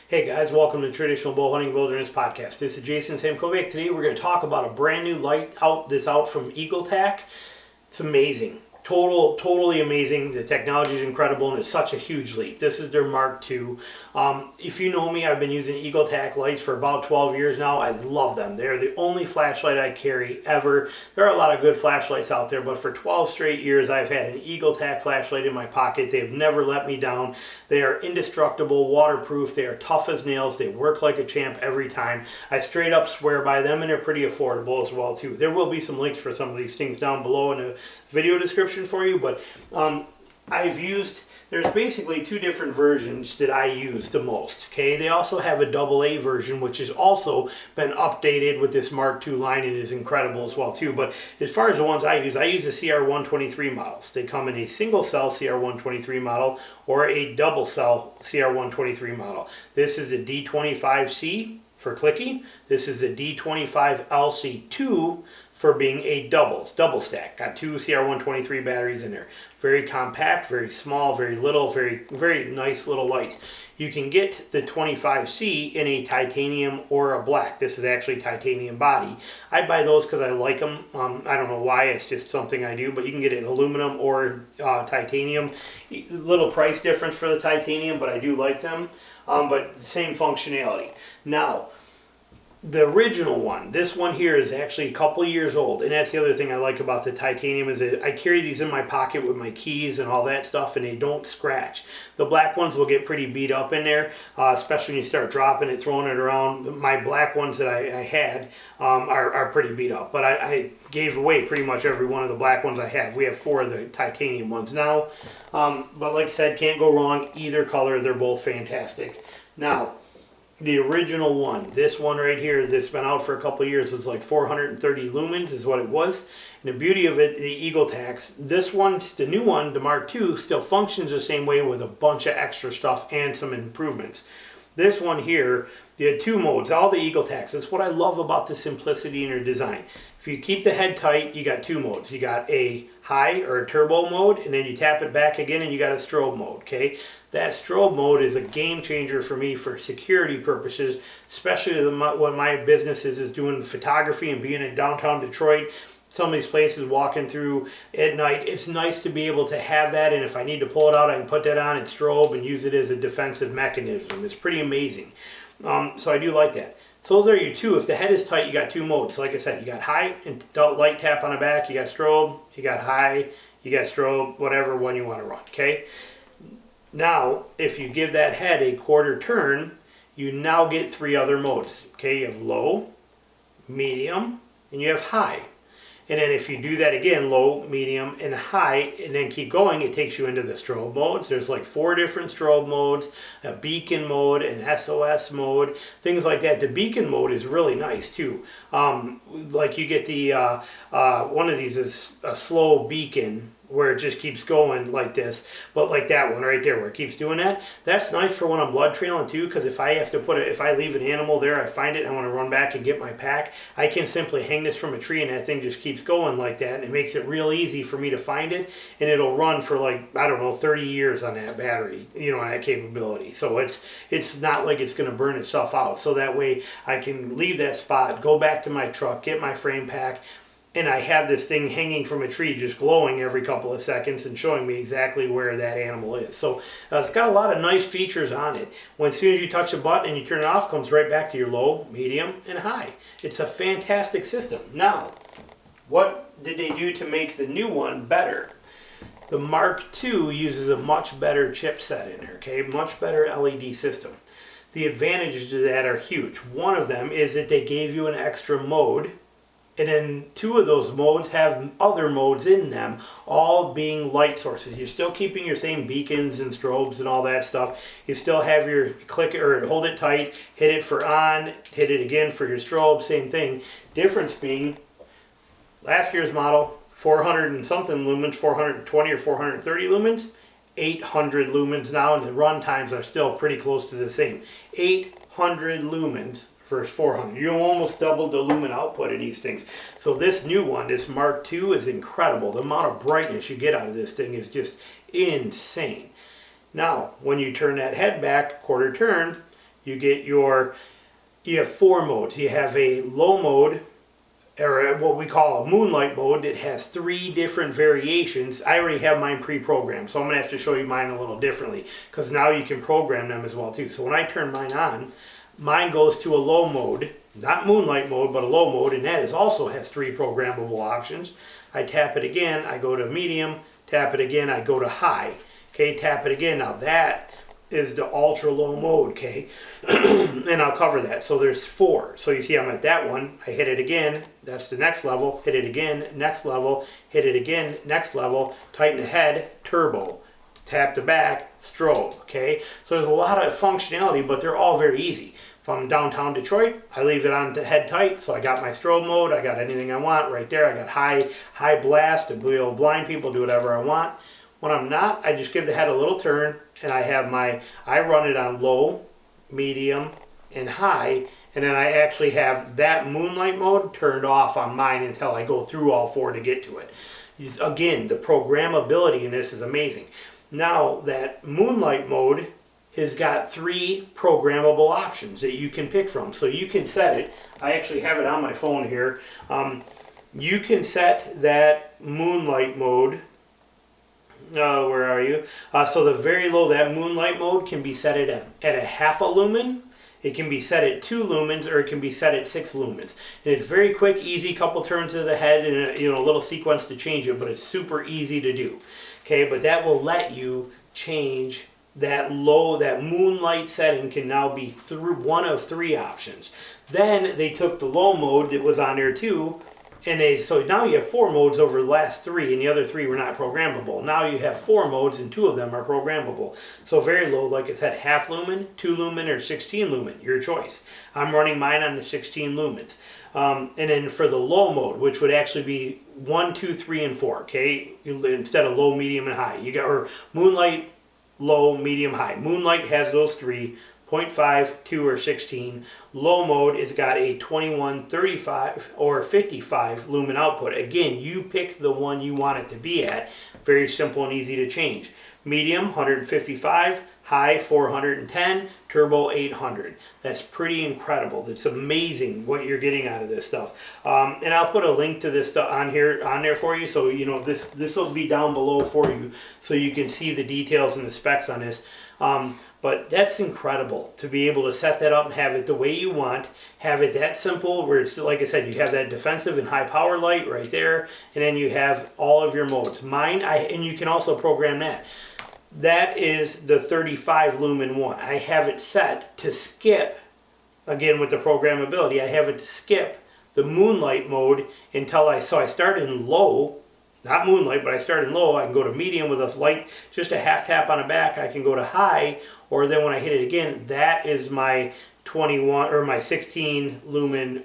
Hey guys, welcome to Traditional Bow Hunting Wilderness Podcast. This is Jason MKII. Today we're going to talk about a brand new light that's out from Eagle Tac. It's amazing. Totally amazing. The technology is incredible and it's such a huge leap. This is their Mark II. If you know me, I've been using Eagle Tac lights for about 12 years now. I love them. They're the only flashlight I carry ever. There are a lot of good flashlights out there, but for 12 straight years I've had an Eagle Tac flashlight in my pocket. They've never let me down. They are indestructible, waterproof. They are tough as nails. They work like a champ every time. I straight up swear by them, and they're pretty affordable as well too. There will be some links for some of these things down below in the video description for you, but there's basically two different versions that I use the most. Okay, they also have a AA version, which has also been updated with this Mark II line and is incredible as well too. But as far as the ones I use the CR123 models. They come in a single cell CR123 model or a double cell CR123 model. This is a D25c for clicky. This is a D25LC2 for being a double stack. Got two CR123 batteries in there. Very compact, very small, very little, very nice little lights. You can get the 25C in a titanium or a black. This is actually titanium body. I buy those because I like them. I don't know why, it's just something I do, but you can get it in aluminum or titanium. Little price difference for the titanium, but I do like them. But the same functionality. Now, the original one, this one here is actually a couple years old, and that's the other thing I like about the titanium is that I carry these in my pocket with my keys and all that stuff, and they don't scratch. The black ones will get pretty beat up in there, especially when you start dropping it, throwing it around. My black ones that I had are pretty beat up, but I gave away pretty much every one of the black ones I have. We have 4 of the titanium ones now, but like I said, can't go wrong. Either color, they're both fantastic. Now, the original one, this one right here that's been out for a couple of years, is like 430 lumens is what it was. And the beauty of it, the Eagle Tacs, this one, the new one, the Mark II, still functions the same way with a bunch of extra stuff and some improvements. This one here, you had 2 modes, all the Eagle Tacs. That's what I love about the simplicity in their design. If you keep the head tight, you got 2 modes. You got a high or a turbo mode, and then you tap it back again and you got a strobe mode, okay? That strobe mode is a game changer for me for security purposes, especially when my business is doing photography and being in downtown Detroit. Some of these places walking through at night, it's nice to be able to have that, and if I need to pull it out, I can put that on and strobe and use it as a defensive mechanism. It's pretty amazing. So I do like that. So those are your 2. If the head is tight, you got 2 modes. Like I said, you got high and light tap on the back, you got strobe, you got high, you got strobe, whatever one you want to run, okay? Now, if you give that head a quarter turn, you now get 3 other modes, okay? You have low, medium, and you have high. And then if you do that again, low, medium, and high, and then keep going, it takes you into the strobe modes. There's like 4 different strobe modes, a beacon mode, an SOS mode, things like that. The beacon mode is really nice too. Like you get the, one of these is a slow beacon, where it just keeps going like this, but like that one right there where it keeps doing that, that's nice for when I'm blood trailing too, because if I have to if I leave an animal there, I find it, I want to run back and get my pack, I can simply hang this from a tree and that thing just keeps going like that, and it makes it real easy for me to find it, and it'll run for like, I don't know, 30 years on that battery, you know, on that capability. So it's not like it's going to burn itself out, so that way I can leave that spot, go back to my truck, get my frame pack, and I have this thing hanging from a tree just glowing every couple of seconds and showing me exactly where that animal is. So it's got a lot of nice features on it. As soon as you touch a button and you turn it off, it comes right back to your low, medium, and high. It's a fantastic system. Now, what did they do to make the new one better? The Mark II uses a much better chipset in there, okay? Much better LED system. The advantages to that are huge. One of them is that they gave you an extra mode, and then 2 of those modes have other modes in them, all being light sources. You're still keeping your same beacons and strobes and all that stuff. You still have your click or hold it tight, hit it for on, hit it again for your strobe, same thing. Difference being, last year's model, 400 and something lumens, 420 or 430 lumens, 800 lumens now, and the run times are still pretty close to the same. 800 lumens versus 400. You almost doubled the lumen output of these things. So this new one, this Mark II, is incredible. The amount of brightness you get out of this thing is just insane. Now, when you turn that head back, quarter turn, You have 4 modes. You have a low mode, or what we call a moonlight mode, that has 3 different variations. I already have mine pre-programmed, so I'm going to have to show you mine a little differently, because now you can program them as well too. So when I turn mine on, mine goes to a low mode, not moonlight mode, but a low mode, and that also has 3 programmable options. I tap it again, I go to medium, tap it again, I go to high. Okay, tap it again. Now that is the ultra low mode, okay? And I'll cover that. So there's 4. So you see I'm at that one. I hit it again. That's the next level. Hit it again. Next level. Hit it again. Next level. Tighten the head. Turbo. Tap the back. Strobe, okay? So there's a lot of functionality, but they're all very easy. If I'm downtown Detroit, I leave it on to head tight. So I got my strobe mode. I got anything I want right there. I got high blast to be able to blind people, do whatever I want. When I'm not, I just give the head a little turn, and I run it on low, medium, and high, and then I actually have that moonlight mode turned off on mine until I go through all 4 to get to it. Again, the programmability in this is amazing. Now, that moonlight mode has got 3 programmable options that you can pick from. So you can set it. I actually have it on my phone here. You can set that moonlight mode. Where are you? So the very low, that moonlight mode can be set at a half a lumen. It can be set at 2 lumens, or it can be set at 6 lumens. And it's very quick, easy, couple turns of the head, and a little sequence to change it, but it's super easy to do. Okay, but that will let you change that moonlight setting can now be through one of 3 options. Then they took the low mode that was on there too, so now you have 4 modes over the last 3, and the other 3 were not programmable. Now you have 4 modes, and 2 of them are programmable. So very low, like I said, half lumen, 2 lumen, or 16 lumen, your choice. I'm running mine on the 16 lumens. And then for the low mode, which would actually be 1, 2, 3, and 4, okay? Instead of low, medium, and high. Or moonlight, low, medium, high. Moonlight has those 3. 0.5, 2, or 16. Low mode has got a 21, 35, or 55 lumen output. Again, you pick the one you want it to be at. Very simple and easy to change. Medium, 155. High, 410. Turbo, 800. That's pretty incredible. That's amazing what you're getting out of this stuff. And I'll put a link to this stuff on there for you. So this will be down below for you, so you can see the details and the specs on this. But that's incredible to be able to set that up and have it the way you want, have it that simple, where it's, like I said, you have that defensive and high power light right there, and then you have all of your modes. And you can also program that. That is the 35 lumen one. I have it set to skip, again with the programmability, I have it to skip the moonlight mode until I start in low. Not moonlight, but I start in low. I can go to medium with a light, just a half tap on the back. I can go to high, or then when I hit it again, that is my 21 or my 16 lumen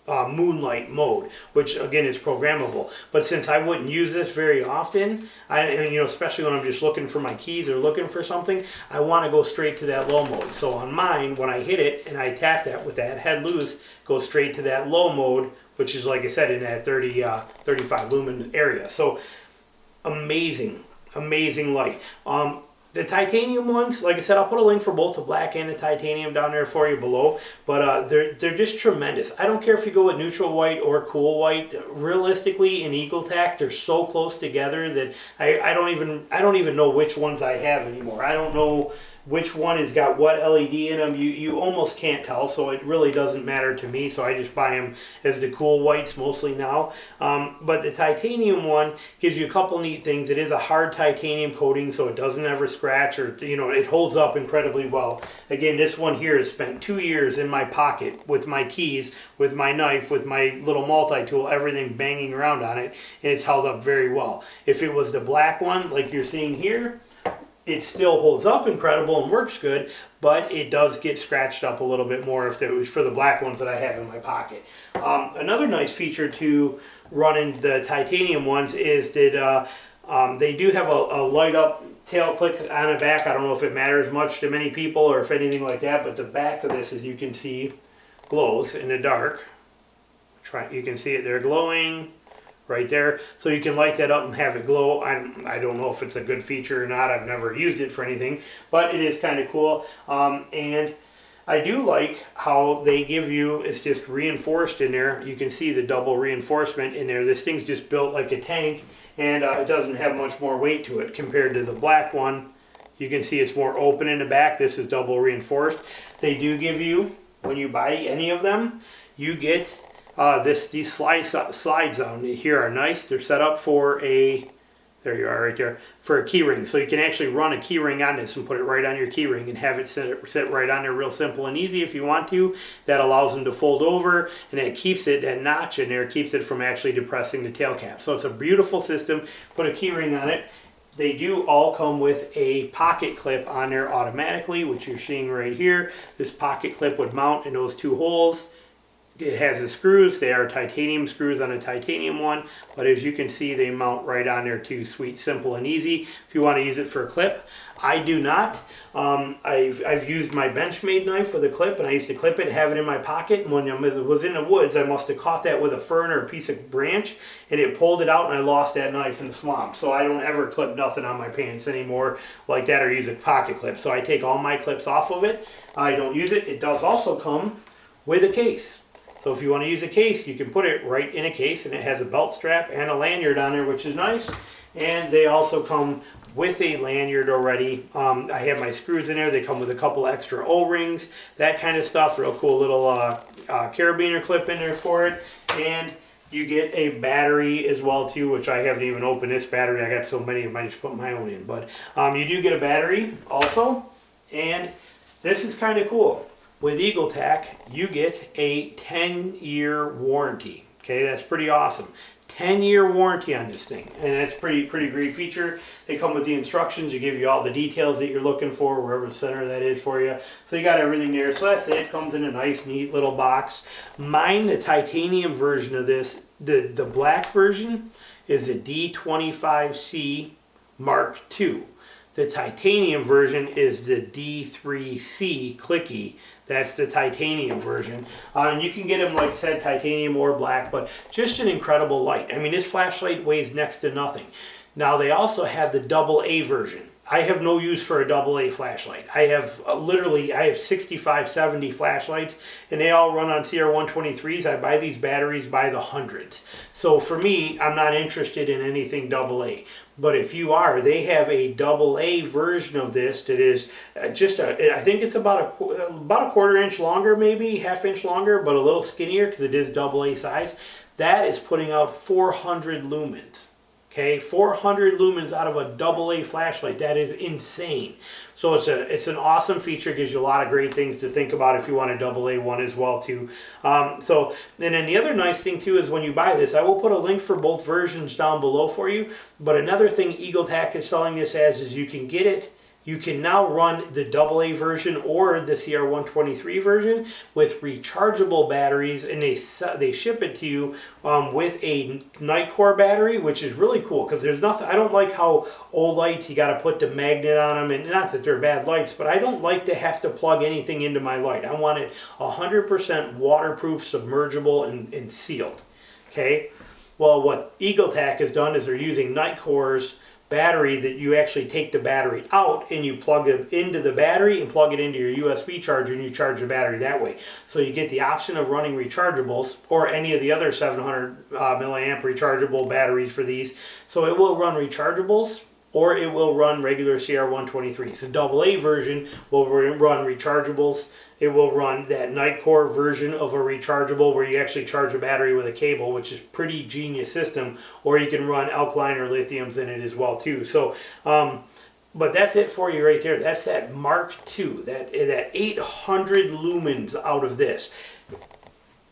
moonlight mode, which again is programmable. But since I wouldn't use this very often, especially when I'm just looking for my keys or looking for something, I want to go straight to that low mode. So on mine, when I hit it and I tap that with that head loose, go straight to that low mode, which is, like I said, in that 35 lumen area. So amazing light. The titanium ones, like I said, I'll put a link for both the black and the titanium down there for you below. But they're just tremendous. I don't care if you go with neutral white or cool white. Realistically, in Eagle Tac, they're so close together that I don't even know which ones I have anymore. I don't know which one has got what LED in them. You almost can't tell, so it really doesn't matter to me. So I just buy them as the cool whites mostly now. But the titanium one gives you a couple neat things. It is a hard titanium coating, so it doesn't ever scratch, or it holds up incredibly well. Again, this one here has spent 2 years in my pocket with my keys, with my knife, with my little multi-tool, everything banging around on it, and it's held up very well. If it was the black one, like you're seeing here, it still holds up incredible and works good, but it does get scratched up a little bit more if it was for the black ones that I have in my pocket. Another nice feature to running the titanium ones is that they do have a light up tail click on the back. I don't know if it matters much to many people or if anything like that, but the back of this, as you can see, glows in the dark. You can see it there glowing right there. So you can light that up and have it glow. I don't know if it's a good feature or not. I've never used it for anything, but it is kind of cool. And I do like how they give you, it's just reinforced in there. You can see the double reinforcement in there. This thing's just built like a tank, and it doesn't have much more weight to it compared to the black one. You can see it's more open in the back. This is double reinforced. They do give you, when you buy any of them, you get these slides on here are nice. They're set up for a, there you are right there, for a key ring. So you can actually run a key ring on this and put it right on your key ring and have it sit right on there real simple and easy if you want to. That allows them to fold over, and it keeps it, that notch in there keeps it from actually depressing the tail cap. So it's a beautiful system. Put a key ring on it. They do all come with a pocket clip on there automatically, which you're seeing right here. This pocket clip would mount in those two holes. It has the screws. They are titanium screws on a titanium one, but as you can see, they mount right on there too. Sweet, simple, and easy. If you want to use it for a clip, I do not. I've used my Benchmade knife with a clip, and I used to clip it, have it in my pocket. And when I was in the woods, I must have caught that with a fern or a piece of branch, and it pulled it out, and I lost that knife in the swamp. So I don't ever clip nothing on my pants anymore like that, or use a pocket clip. So I take all my clips off of it. I don't use it. It does also come with a case. So if you want to use a case, you can put it right in a case, and it has a belt strap and a lanyard on there, which is nice. And they also come with a lanyard already. I have my screws in there. They come with a couple extra O-rings, that kind of stuff. Real cool little carabiner clip in there for it. And you get a battery as well too, which I haven't even opened this battery. I got so many, I might just put my own in. But you do get a battery also, and this is kind of cool. With Eagle Tac, you get a 10-year warranty. Okay, that's pretty awesome. 10-year warranty on this thing, and that's pretty great feature. They come with the instructions. You give you all the details that you're looking for, wherever the center that is for you. So you got everything there. So that's it. It comes in a nice, neat little box. Mine, the titanium version of this, the black version, is the D25c MKii. The titanium version is the D25c MKii. That's the titanium version. And you can get them, like I said, titanium or black, but just an incredible light. I mean, this flashlight weighs next to nothing. Now, they also have the AA version. I have no use for a AA flashlight. I have literally, I have 65, 70 flashlights, and they all run on CR123s. I buy these batteries by the hundreds. So for me, I'm not interested in anything AA. But if you are, they have a AA version of this that is just I think it's about a quarter-inch longer, maybe half-inch longer, but a little skinnier because it is AA size. That is putting out 400 lumens. Okay, 400 lumens out of a AA flashlight. That is insane. So it's an awesome feature. Gives you a lot of great things to think about if you want a AA one as well too. And then the other nice thing too is when you buy this, I will put a link for both versions down below for you. But another thing Eagle Tac is selling this as is you can get it. You can now run the AA version or the CR123 version with rechargeable batteries, and they ship it to you with a night core battery, which is really cool because there's nothing. I don't like how old lights you got to put the magnet on them, and not that they're bad lights, but I don't like to have to plug anything into my light. I want it 100% waterproof, submergible, and sealed. Okay. Well, what Eagle Tac has done is they're using night cores battery that you actually take the battery out and you plug it into the battery and plug it into your USB charger, and you charge the battery that way. So you get the option of running rechargeables or any of the other 700 milliamp rechargeable batteries for these. So it will run rechargeables or it will run regular CR123. So AA version will run rechargeables. It will run that night core version of a rechargeable where you actually charge a battery with a cable, which is pretty genius system, or you can run alkaline or lithiums in it as well too. So, but that's it for you right there. That's that Mark II, that 800 lumens out of this.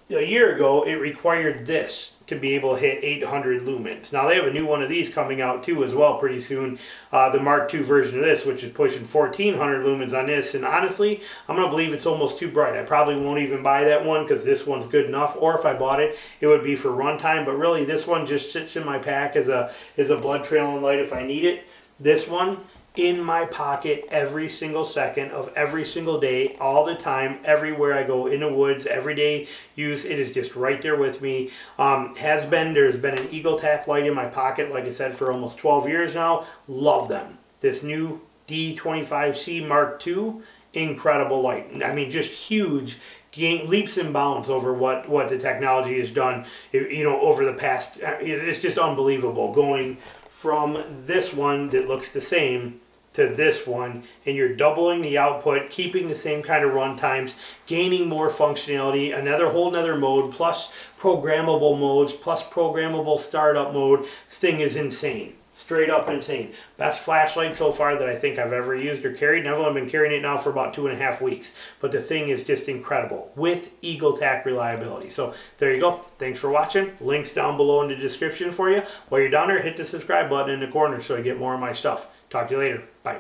A year ago, it required this to be able to hit 800 lumens. Now they have a new one of these coming out too as well pretty soon. The Mark II version of this, which is pushing 1400 lumens on this. And honestly, I'm going to believe it's almost too bright. I probably won't even buy that one because this one's good enough. Or if I bought it, it would be for runtime. But really, this one just sits in my pack as a blood trailing light if I need it. This one in my pocket every single second of every single day, all the time, everywhere I go, in the woods, everyday use. It is just right there with me. There's been an Eagle Tac light in my pocket, like I said, for almost 12 years now. Love them. This new D25c Mark II, incredible light. I mean, just huge. Leaps and bounds over what the technology has done, over the past. It's just unbelievable going from this one that looks the same to this one, and you're doubling the output, keeping the same kind of run times, gaining more functionality, whole nother mode, plus programmable modes, plus programmable startup mode. This thing is insane. Straight up insane. Best flashlight so far that I think I've ever used or carried. And I've only been carrying it now for about 2.5 weeks. But the thing is just incredible with Eagle Tac reliability. So there you go. Thanks for watching. Links down below in the description for you. While you're down there, hit the subscribe button in the corner so you get more of my stuff. Talk to you later. Bye.